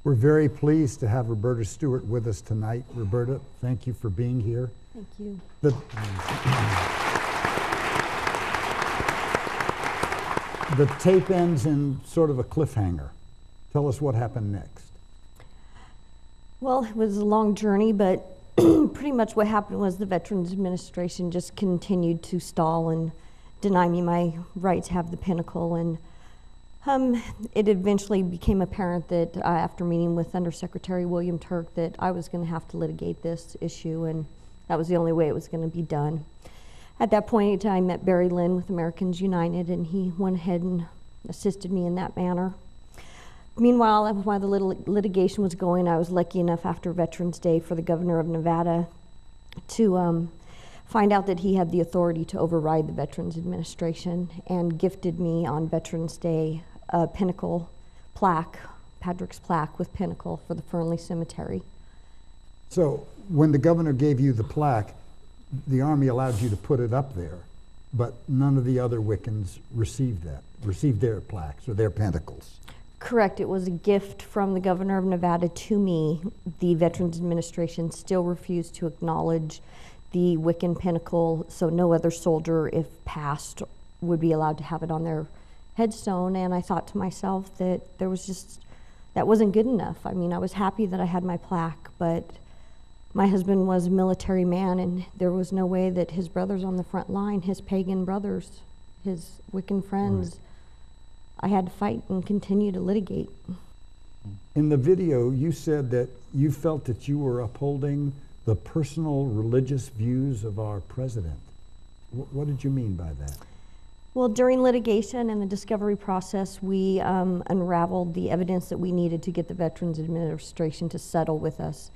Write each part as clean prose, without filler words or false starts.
We're very pleased to have Roberta Stewart with us tonight. Roberta, thank you for being here. Thank you. The tape ends in sort of a cliffhanger. Tell us what happened next. Well, it was a long journey, but pretty much what happened was the Veterans Administration just continued to stall and deny me my right to have the Pinnacle. And it eventually became apparent that after meeting with Undersecretary William Turk that I was going to have to litigate this issue, and that was the only way it was going to be done. At that point, I met Barry Lynn with Americans United, and he went ahead and assisted me in that manner. Meanwhile, while the litigation was going, I was lucky enough after Veterans Day for the governor of Nevada to find out that he had the authority to override the Veterans Administration, and gifted me on Veterans Day a Pinnacle plaque, Patrick's plaque with Pinnacle for the Fernley Cemetery. So when the governor gave you the plaque, the Army allowed you to put it up there, but none of the other Wiccans received their plaques or their Pinnacles. Correct. It was a gift from the governor of Nevada to me. The Veterans Administration still refused to acknowledge the Wiccan Pinnacle, so no other soldier, if passed, would be allowed to have it on their headstone. And I thought to myself that that wasn't good enough. I mean, I was happy that I had my plaque, but my husband was a military man, and there was no way that his brothers on the front line, his pagan brothers, his Wiccan friends, right, I had to fight and continue to litigate. In the video, you said that you felt that you were upholding the personal religious views of our president. What did you mean by that? Well, during litigation and the discovery process, we unraveled the evidence that we needed to get the Veterans Administration to settle with us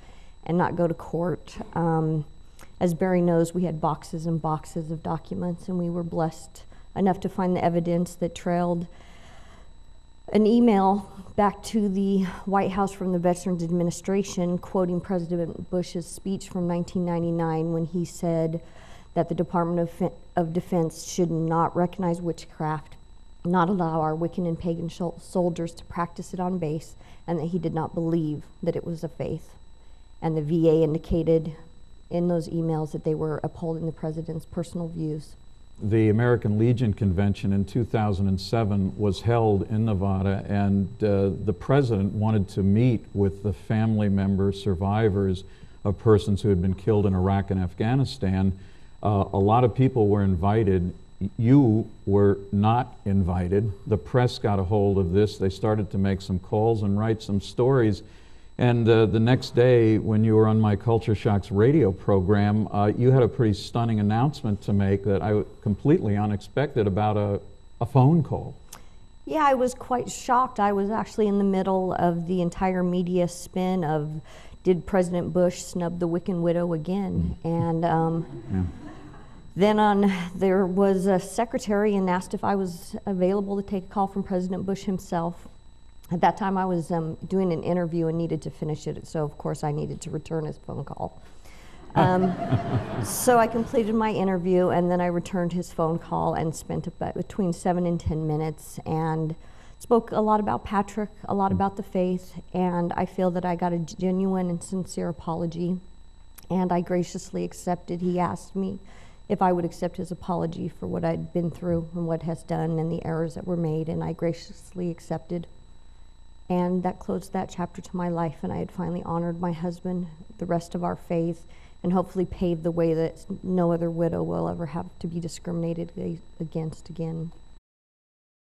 and not go to court. As Barry knows, we had boxes and boxes of documents, and we were blessed enough to find the evidence that trailed an email back to the White House from the Veterans Administration quoting President Bush's speech from 1999 when he said that the Department of Defense should not recognize witchcraft, not allow our Wiccan and pagan soldiers to practice it on base, and that he did not believe that it was a faith. And the VA indicated in those emails that they were upholding the president's personal views. The American Legion Convention in 2007 was held in Nevada, and the president wanted to meet with the family members, survivors of persons who had been killed in Iraq and Afghanistan. A lot of people were invited. You were not invited. The press got a hold of this. They started to make some calls and write some stories. And the next day, when you were on my Culture Shocks radio program, you had a pretty stunning announcement to make that I completely unexpected about a phone call. Yeah, I was quite shocked. I was actually in the middle of the entire media spin of, did President Bush snub the Wiccan widow again? And then there was a secretary and asked if I was available to take a call from President Bush himself. At that time, I was doing an interview and needed to finish it, so of course I needed to return his phone call. So I completed my interview, and then I returned his phone call and spent about between 7 and 10 minutes and spoke a lot about Patrick, a lot about the faith, and I feel that I got a genuine and sincere apology, and I graciously accepted. He asked me if I would accept his apology for what I'd been through and what has done and the errors that were made, and I graciously accepted. And that closed that chapter to my life, and I had finally honored my husband, the rest of our faith, and hopefully paved the way that no other widow will ever have to be discriminated against again.